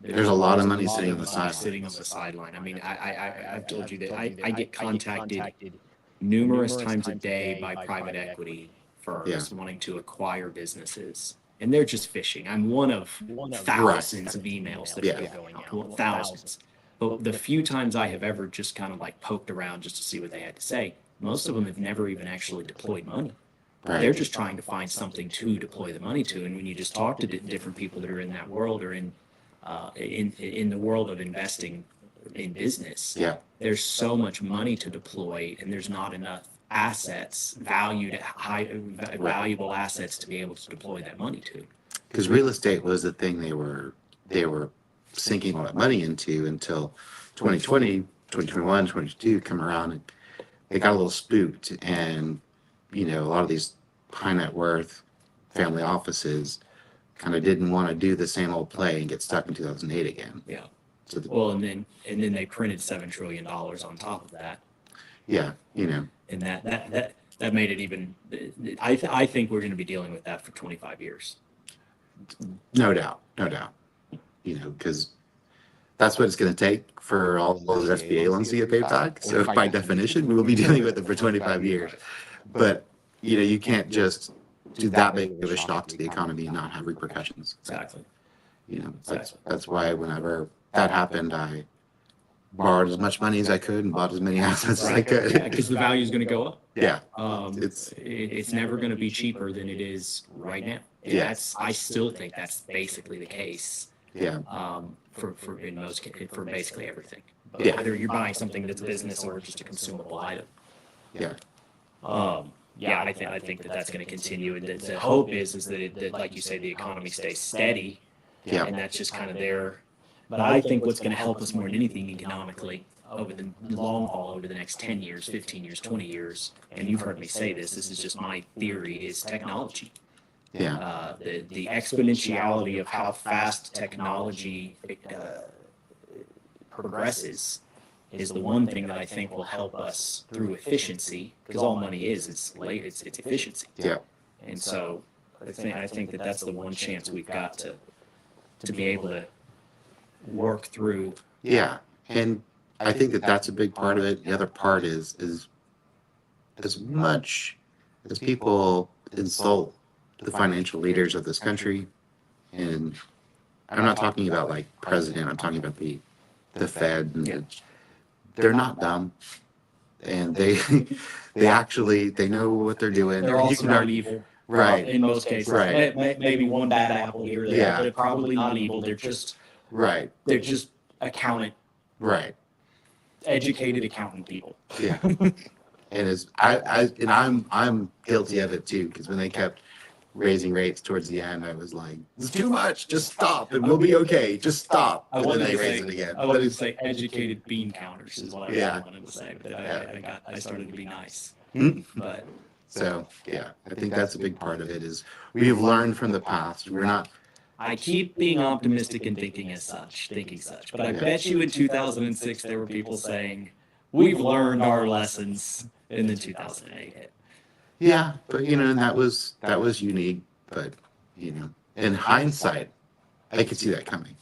There's a lot of money sitting on the sideline. Sitting on the sideline. I mean, I've told you that I get contacted numerous times a day by private equity firms wanting to acquire businesses. And they're just fishing. I'm one of thousands of emails that are going out, thousands. But the few times I have ever just kind of like poked around just to see what they had to say, most of them have never even actually deployed money. Right. They're just trying to find something to deploy the money to. And when you just talk to different people that are in that world or in the world of investing in business, Yeah. there's so much money to deploy, and there's not enough assets, valuable assets to be able to deploy that money to. Because real estate was the thing they were sinking all that money into until 2020, 2021, 2022 come around, and they got a little spooked. And you know, a lot of these high net worth family offices kind of didn't want to do the same old play and get stuck in 2008 again. Yeah. So Well, and then they printed $7 trillion on top of that, yeah, you know, and that made it even. I think we're going to be dealing with that for 25 years. no doubt. You know, because that's what it's going to take for all those SBA loans to get paid back. So by definition, we will be dealing with it for 25 years. But you know, you can't just do that big of a shock to the economy and not have repercussions. Exactly. You know, that's why whenever that happened, I borrowed as much money as I could and bought as many assets as I could. Because the value is going to go up. Yeah. It's never going to be cheaper than it is right now. And Yeah. I still think that's basically the case. Yeah. For basically everything. But Yeah. whether you're buying something that's a business or just a consumable item. Yeah. Yeah, I think that's going to continue. And the hope is that like you say, the economy stays steady. Yeah. And that's just kind of there. But I think what's going to help us more than anything economically over the long haul, over the next 10 years, 15 years, 20 years, and you've heard me say this is just my theory, is technology. Yeah. The exponentiality of how fast technology progresses is the one thing that I think will help us through efficiency, because all money is it's efficiency. Yeah. And so I think that that's the one chance we've got to be able to work through. Yeah. And I think that that's a big part of it. The other part is as much as people insult the financial leaders of this country, and I'm not talking about like president, I'm talking about the the Fed. And Yeah. they're not dumb, and they actually they know what they're doing. They're You also can not argue- evil. Right. In most cases. Right. Maybe one bad apple here or there, Yeah. but they're probably not evil. They're just accountant, Right. educated accountant people. Yeah. And I'm guilty of it too, because when they kept raising rates towards the end, I was like, it's too much. Just stop, and we'll be okay. Just stop. I And then wanted they to raise say, it again. I wanted to say educated bean counters is what I really Yeah. wanted to say, but Yeah. I started to be nice. Mhm. But So yeah, I think that's a big part of it. Is we've learned from the past. We're not. I keep being optimistic and thinking such. But I bet you in 2006 there were people saying, "We've learned our lessons," and then 2008 hit. Yeah, but and that was unique. But in hindsight, I could see that coming.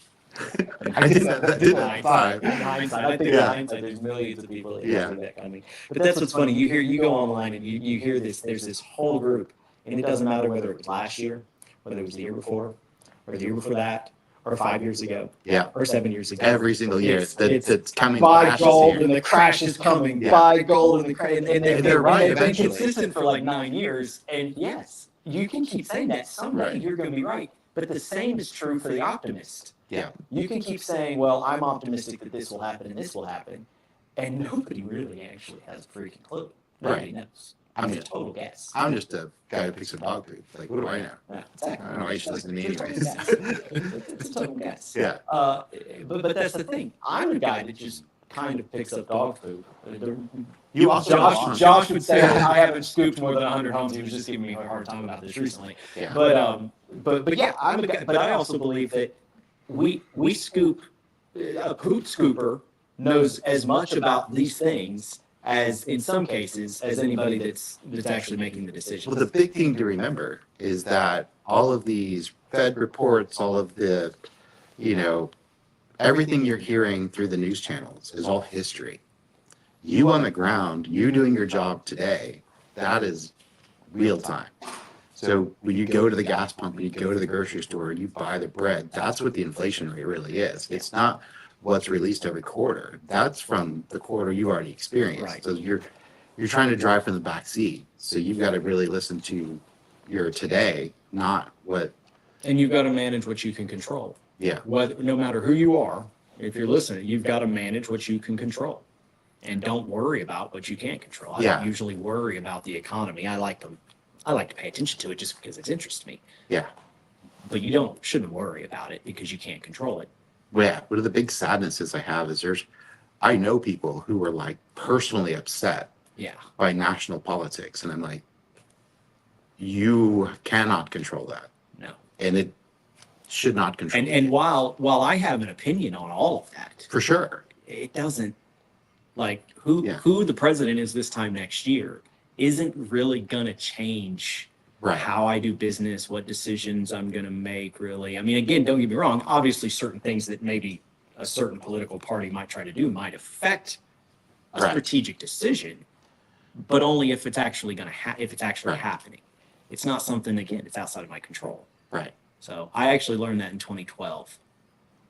I did that did that time. In hindsight, I think in Yeah. hindsight, there's millions of people that Yeah. see that coming. But that's what's funny. You go online and you hear this. There's this whole group, and it doesn't matter whether it was last year, whether it was the year before, or the year before that, or 5 years ago, Yeah, or 7 years ago. every single year. It's That's coming. buy flashes gold here. and the crash is coming. Yeah. Buy gold and the crash, and they're right they've been eventually. consistent for like 9 years. And yes, you can keep saying that. Someday Right. you're going to be right. But the same is true for the optimist. Yeah, You can keep saying, "Well, I'm optimistic that this will happen and this will happen," and nobody really actually has a freaking clue. Nobody Right. knows. I'm It's a total guess. I'm just a guy who picks a dog poop. Like, what do I know? Yeah, exactly. I don't know. I should listen to me It's a total anyways. guess. It's a total guess. Yeah. But that's the thing. I'm a guy that just kind of picks up dog food. You also Josh would say Yeah. I haven't scooped more than 100 homes. He was just giving me a hard time about this recently. Yeah. But yeah, I'm a guy. But I also believe that we scoop. A poop scooper knows as much about these things as, in some cases, as anybody that's actually making the decision. Well, the big thing to remember is that all of these Fed reports, all of the, everything you're hearing through the news channels is all history. You on the ground, you doing your job today, that is real time. So when you go to the gas pump, and you go to the grocery store, you buy the bread, that's what the inflation rate really is. It's not what's released every quarter. That's from the quarter you already experienced. Right. So you're trying to drive from the back seat. So you've got to really listen to your today, not what. And you've got to manage what you can control. Yeah. No matter who you are, if you're listening, you've got to manage what you can control. And don't worry about what you can't control. I Yeah. don't usually worry about the economy. I like to pay attention to it just because it interests me. Yeah. But you shouldn't worry about it because you can't control it. Well, yeah. One of the big sadnesses I have is I know people who are like personally upset Yeah. by national politics. And I'm like, you cannot control that. No. And it should not control. And while I have an opinion on all of that, For sure. it doesn't Yeah. who the president is this time next year isn't really gonna change Right. how I do business, what decisions I'm gonna make, really. I mean, again, don't get me wrong, obviously certain things that maybe a certain political party might try to do might affect a Right. strategic decision, but only if it's actually Right. happening. It's not something, again, it's outside of my control. Right. So I actually learned that in 2012.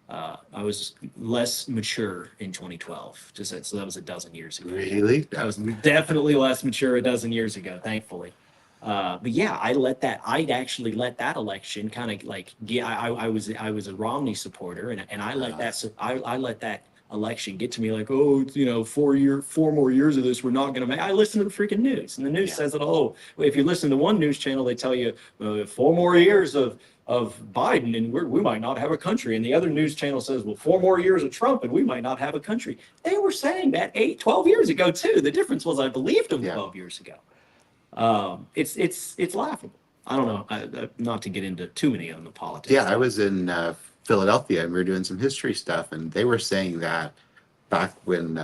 I was less mature in 2012. So that was a dozen years ago. Really? I was definitely less mature a dozen years ago, thankfully. But yeah, I'd actually let that election kind of like, yeah, I was a Romney supporter, and I let that election get to me like, oh, it's, 4 more years of this, we're not going to make. I listen to the freaking news, and the news Yeah. says that, oh, if you listen to one news channel, they tell you 4 more years of Biden and we might not have a country. And the other news channel says, well, 4 more years of Trump and we might not have a country. They were saying that 12 years ago too. The difference was I believed them Yeah. 12 years ago. It's laughable. I don't know, not to get into too many of the politics. Yeah, I was in Philadelphia and we were doing some history stuff, and they were saying that back when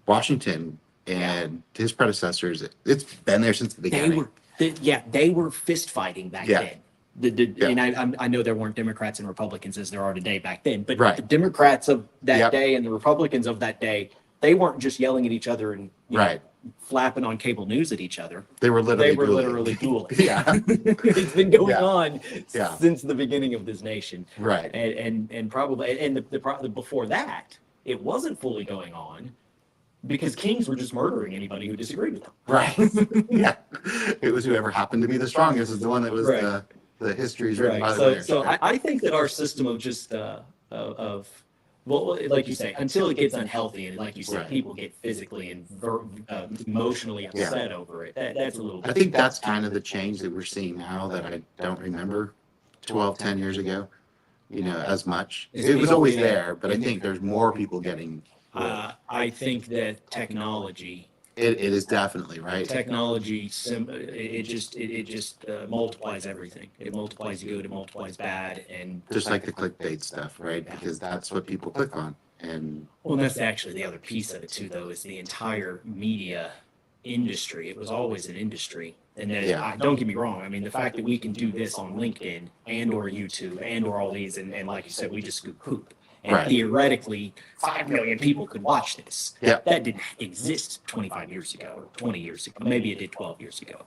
Washington and his predecessors, it's been there since the beginning. They were fist fighting back Yeah. then. Yeah. And I know there weren't Democrats and Republicans as there are today back then, but Right. the Democrats of that Yep. day and the Republicans of that day, they weren't just yelling at each other and Right. flapping on cable news at each other. They were literally They were dueling. literally dueling. Yeah. It's been going Yeah. on Yeah. since the beginning of this nation. Right. And probably the before that, it wasn't fully going on because kings were just murdering anybody who disagreed with them. Right. Yeah. It was whoever happened to be the strongest is the one that was Right. the history's written by the So, winners. so right? I think that our system of just of well, like you say, until it gets unhealthy, and like you said, Right. people get physically and emotionally upset over it. That's a little. I think that's kind of the change that we're seeing now that I don't remember 12, 10 years ago, as much. It was always there, but I think there's more people getting. I think that technology It is definitely right. it just multiplies everything. It multiplies good, it multiplies bad, and Just like the clickbait stuff, right? Because that's what people click on. And well, and that's actually the other piece of it too, though, is the entire media industry. It was always an industry, and then Yeah. don't get me wrong. I mean, the fact that we can do this on LinkedIn and or YouTube and or all these, and like you said, we just scoop poop. And Right. theoretically, 5 million people could watch this. Yeah. That didn't exist 25 years ago or 20 years ago. Maybe it did 12 years ago.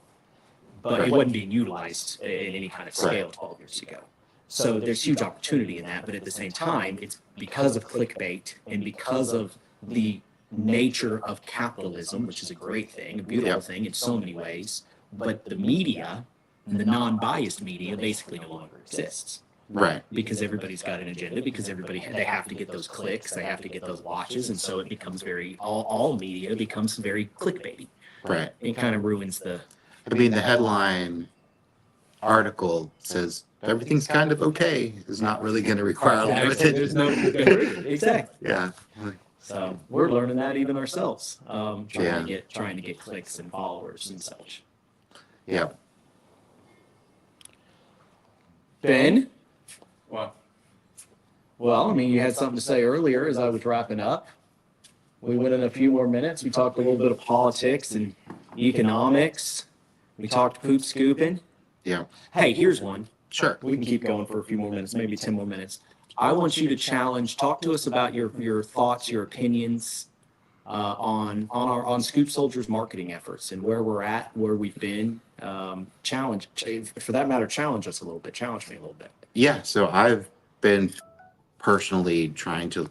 But Right. it wasn't being utilized in any kind of scale 12 years ago. So there's huge opportunity in that. But at the same time, it's because of clickbait and because of the nature of capitalism, which is a great thing, a beautiful Yeah. thing in so many ways. But the media, and the non-biased media, basically no longer exists right. because everybody's got an agenda, because they have to get those clicks, they have to get those watches, and so it becomes all media becomes very clickbaity. Right. It kind of ruins the. I mean, the headline article says everything's kind of okay is not really going to require a lot of There's attention. no exactly. Yeah. So we're learning that even ourselves, Yeah. trying to get clicks and followers and such. Yeah. Ben, Well, well, I mean, you had something to say earlier as I was wrapping up. We went in a few more minutes. We talked a little bit of politics and economics. We talked poop scooping. Yeah. Hey, here's one. Sure. We can keep going for a few more minutes, maybe 10 more minutes. I want you to talk to us about your thoughts, your opinions on Scoop Soldiers marketing efforts and where we're at, where we've been. Challenge, for that matter, challenge us a little bit. Challenge me a little bit. Yeah. So I've been personally trying to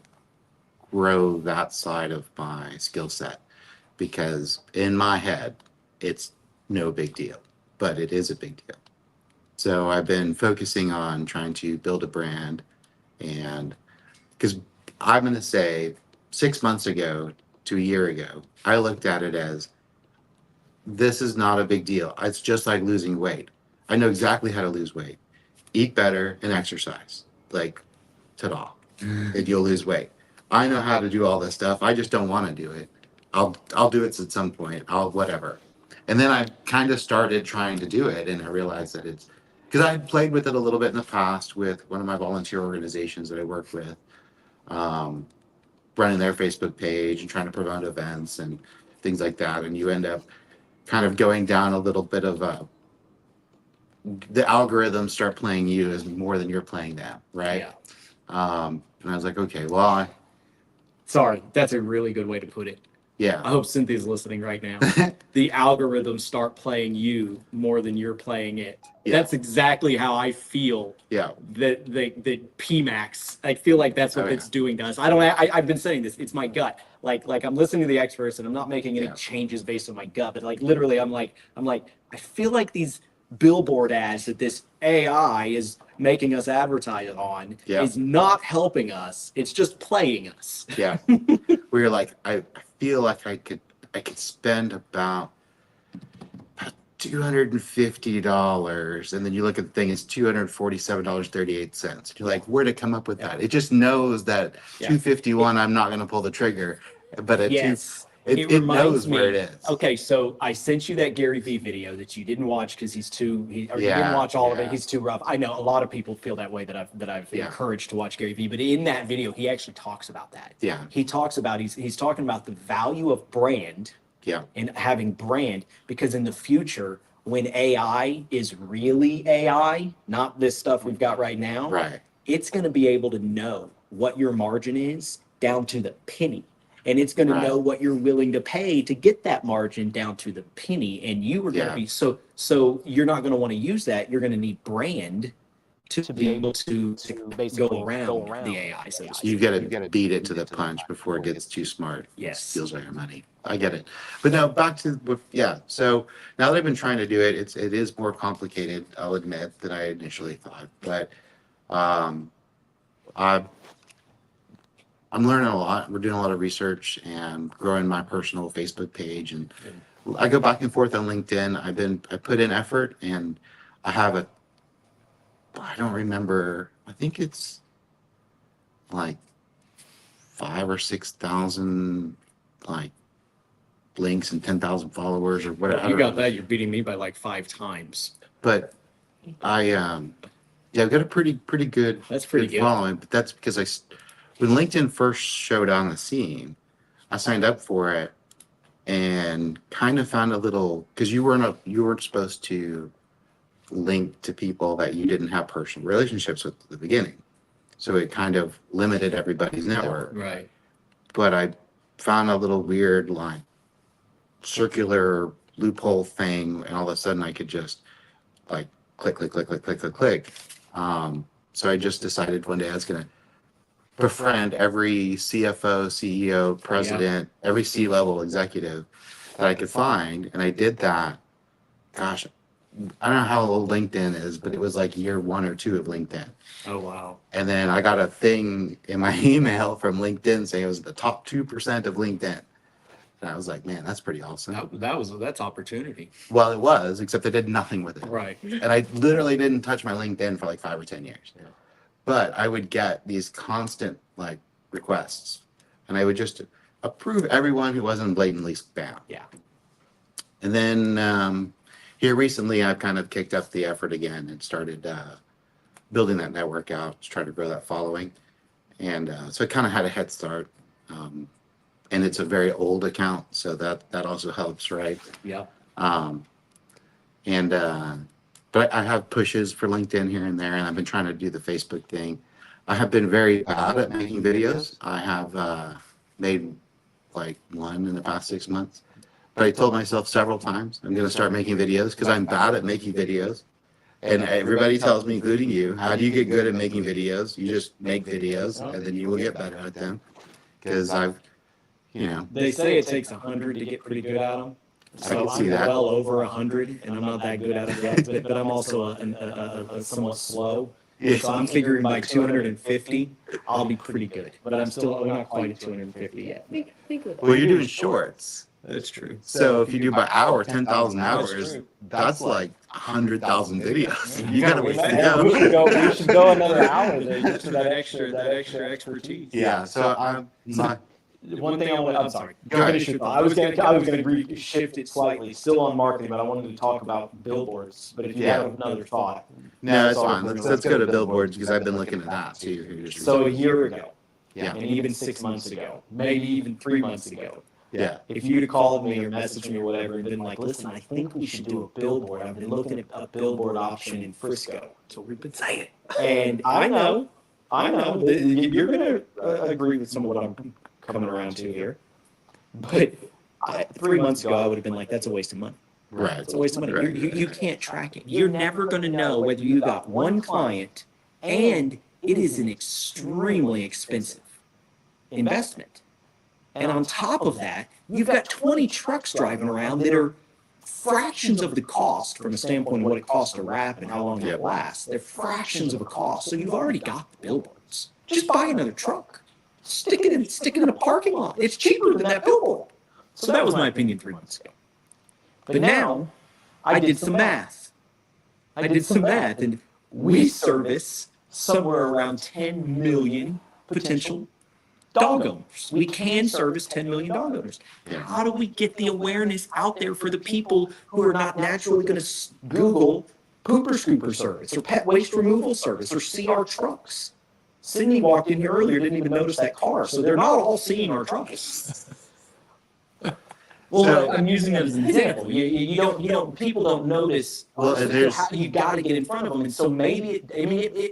grow that side of my skill set because in my head, it's no big deal, but it is a big deal. So I've been focusing on trying to build a brand, and because I'm going to say 6 months ago to a year ago, I looked at it as this is not a big deal. It's just like losing weight. I know exactly how to lose weight. Eat better and exercise. Like, ta-da. And you'll lose weight. I know how to do all this stuff. I just don't want to do it. I'll do it at some point. I'll whatever. And then I kind of started trying to do it, and I realized that it's because I had played with it a little bit in the past with one of my volunteer organizations that I worked with, running their Facebook page and trying to promote events and things like that. And you end up kind of going down a little bit of the algorithms start playing you as more than you're playing them, right? Yeah. And I was like, okay, well, Sorry, that's a really good way to put it. yeah, I hope Cynthia's listening right now. The algorithms start playing you more than you're playing it. Yeah. That's exactly how I feel yeah, that PMAX. I feel like that's what Oh, yeah. it's doing to us. I've been saying this. It's my gut. Like I'm listening to the experts and I'm not making any Yeah. changes based on my gut, but like literally I'm like I feel like these billboard ads that this AI is making us advertise on Yeah. is not helping us. It's just playing us. yeah. Where you're like, I feel like I could spend about $250, and then you look at the thing, it's $247.38. You're like, where'd it come up with that? It just knows that Yeah. 251, I'm not going to pull the trigger, but it Yes. it reminds knows me. where it is. Okay, so I sent you that Gary Vee video that you didn't watch because you didn't Yeah, watch all of it. yeah. He's too rough. I know a lot of people feel that way that I've Yeah. encouraged to watch Gary Vee, but in that video he actually talks about that. Yeah, He talks about he's talking about the value of brand yeah, and having brand because in the future when AI is really AI, not this stuff we've got right now, right. it's going to be able to know what your margin is down to the penny. And it's going to Right. know what you're willing to pay to get that margin down to the penny. And you are going Yeah. to be so you're not going to want to use that. You're going to need brand to be able to basically go around the AI, so to speak. You got to beat it to the punch before it gets too smart. Yes. Steals all your money. I get it. But now back to, yeah. So now that I've been trying to do it, it is more complicated, I'll admit, than I initially thought. But um, I'm learning a lot. We're doing a lot of research and growing my personal Facebook page. And I go back and forth on LinkedIn. I put in effort, and I have I don't remember, I think it's like 5,000 or 6,000 like links and 10,000 followers or whatever. You got that, you're beating me by like 5 times. But yeah, I've got a pretty good, That's pretty good. following. But that's because when LinkedIn first showed on the scene, I signed up for it and kind of found a little, because you weren't supposed to link to people that you didn't have personal relationships with at the beginning. So it kind of limited everybody's network. Right. But I found a little weird like circular loophole thing, and all of a sudden I could just like click. So I just decided one day I was gonna befriend every CFO, CEO, president, every C-level executive that I could find, and I did that. Gosh, I don't know how old LinkedIn is, but it was like year 1 or 2 of LinkedIn. Oh, wow. And then I got a thing in my email from LinkedIn saying it was the top 2% of LinkedIn. And I was like, man, that's pretty awesome. That's opportunity. Well, it was, except I did nothing with it. Right. And I literally didn't touch my LinkedIn for like 5 or 10 years. Yeah. But I would get these constant like requests, and I would just approve everyone who wasn't blatantly spam. Yeah. And then here recently, I've kind of kicked up the effort again and started building that network out, to try to grow that following. And so it kind of had a head start. And it's a very old account, so that also helps, right? Yeah. But I have pushes for LinkedIn here and there, and I've been trying to do the Facebook thing. I have been very bad at making videos. I have made like 1 in the past 6 months. But I told myself several times I'm going to start making videos because I'm bad at making videos. And everybody tells me, including you, how do you get good at making videos? You just make videos, and then you will get better at them. Because They say it takes 100 to get pretty good at them. So can see I'm that. well over 100, and I'm not that good at it yet. But I'm also a somewhat slow. So I'm figuring by 250, I'll be pretty good. But we're not quite at 250 yet. Well, you're doing shorts. That's true. So if you do by hour, 10,000 That's hours, true. that's like 100,000 videos. You got to wait We to should go another hour there just For for that extra expertise. Yeah, so I'm not. One thing I'm sorry. Go ahead. Finish your thought. I was gonna shift it slightly, still on marketing, but I wanted to talk about billboards. But if you Yeah. have another thought. No, it's fine. Let's go to billboards because I've been looking at that too. So a year ago, Yeah. and even 6 months ago, maybe even 3 months ago, Yeah. if you'd have called me or messaged me or whatever and been like, listen, I think we should do a billboard. I've been looking at a billboard option in Frisco. So we've been saying. And I know that you're going to agree with some of what I'm coming around to here. But 3 months ago, I would have been like, that's a waste of money. Right. It's a waste of money. Right. You can't track it. You're never going to know whether you got one client, and it is an extremely expensive investment. And on top of that, you've got 20 trucks driving around that are fractions of the cost from a standpoint of what it costs to wrap and how long it Yep. lasts. They're fractions of a cost. So you've already got the billboards. Just buy another truck. Stick it in a parking lot. It's cheaper than that billboard. So that was my opinion 3 months ago. But now I did some math. And we service somewhere around 10 million potential dog owners. We can service 10 million dog owners. How do we get the awareness out there for the people who are not naturally going to Google pooper scooper service or pet waste removal service or see our trucks? Sydney walked in here earlier, didn't even notice that car, so they're not all seeing our trucks. Well, So- I'm using that as an example. People don't notice. Well, there's- You got to get in front of them, and so maybe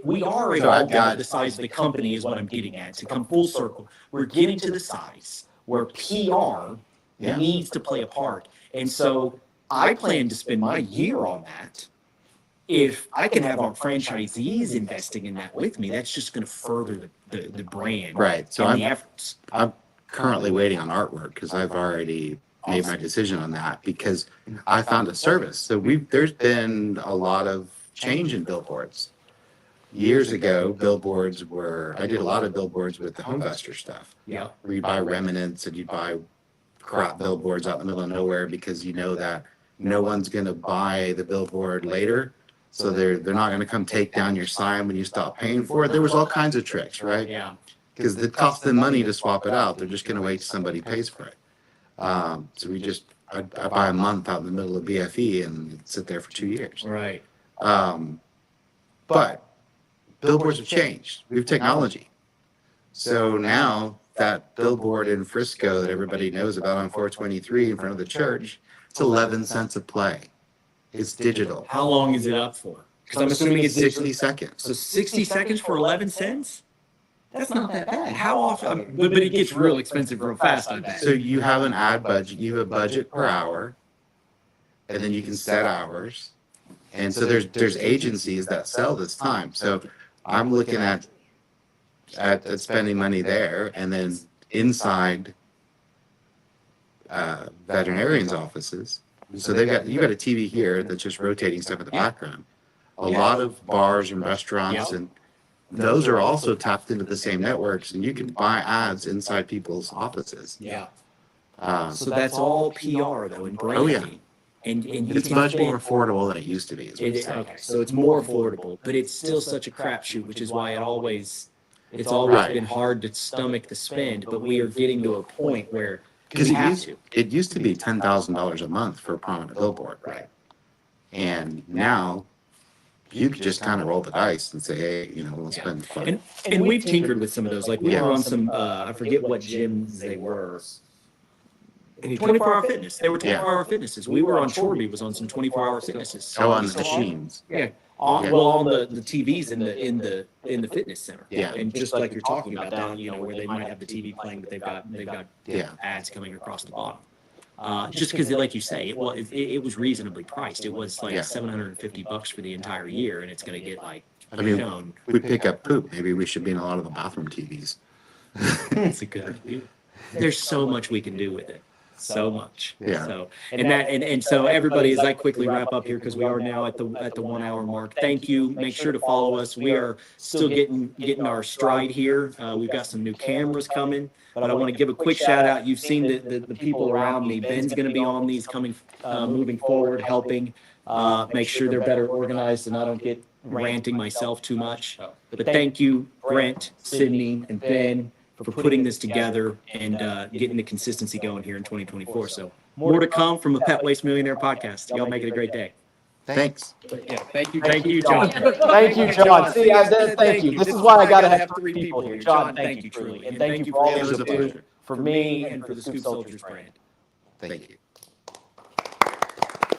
we are So I've evolving got- at the size of the company is what I'm getting at. To come full circle, we're getting to the size where PR Yeah. needs to play a part, and so I plan to spend my year on that. if I can have our franchisees investing in that with me, that's just going to further the brand. Right. So and the I'm efforts. currently waiting on artwork because I've already made my decision on that because I found a service. So there's been a lot of change in billboards. Years ago, I did a lot of billboards with the Homevester stuff. Yeah. Where you buy remnants and you buy crop billboards out in the middle of nowhere because you know that no one's going to buy the billboard later. So they're not going to come take down your sign when you stop paying for it. There was all kinds of tricks, right? Yeah. Because it costs them money to swap it out. They're just going to wait till somebody pays for it. So I buy a month out in the middle of BFE and sit there for 2 years. Right. But billboards have changed. We have technology. So now that billboard in Frisco that everybody knows about on 423 in front of the church, it's 11 cents a play. It's digital. How long is it up for? Because I'm assuming it's 60 seconds. So 60 seconds for 11 cents? That's not that bad. How often? But it gets real expensive real fast, I bet. So you have an ad budget. You have a budget per hour, and then you can set hours. And so there's agencies that sell this time. So I'm looking at spending money there, and then inside veterinarians' offices. So you got a TV here that's just rotating stuff in the background. A lot of bars and restaurants and those are also tapped into the same networks, and you can buy ads inside people's offices. Yeah. So that's all PR though, and branding. Oh, yeah. And you It's can much spend- more affordable than it used to be. Is what I'm saying. Okay, so it's more affordable, but it's still such a crapshoot, which is why it's always Right. been hard to stomach the spend. But we are getting to a point where Because we have to. it used to be $10,000 a month for a prominent billboard. Right. And now you could just kind of roll the dice and say, hey, we'll spend fun. And we've tinkered with some of those. Like we Yeah. were on some, I forget what gyms they were. 24-hour fitness. They were 24-hour fitnesses. We were on Chorby was on some 24-hour fitnesses. Go on the machines. Yeah. Yeah. On the TVs in the fitness center. Yeah. And just like you're talking about down, where they might have the TV playing, but they've got Yeah. ads coming across the bottom. Just because, like you say, it was reasonably priced. It was like Yeah. $750 for the entire year, and it's going to get I mean, shown. we pick up poop. Maybe we should be in a lot of the bathroom TVs. That's a good idea. There's so much we can do with it. So much. Yeah. So and so everybody, as I quickly wrap up here, because we are now at the 1 hour mark. Thank you. Make sure to follow us. We are still getting our stride here. We've got some new cameras coming, but I want to give a quick shout out. You've seen the people around me. Ben's going to be on these moving forward, helping make sure they're better organized and I don't get ranting myself too much. But thank you, Brent, Sydney, and Ben, for putting this together and getting the consistency going here in 2024. So more to come from a Pet Waste Millionaire podcast. Y'all make it a great day. Thanks. Yeah, thank you, John. Thank you, John. See, thank you. This is why I got to have 3 people here. John, thank you truly. And thank you for all It was the a pleasure. for me And for the Scoop Soldiers brand. Thank you.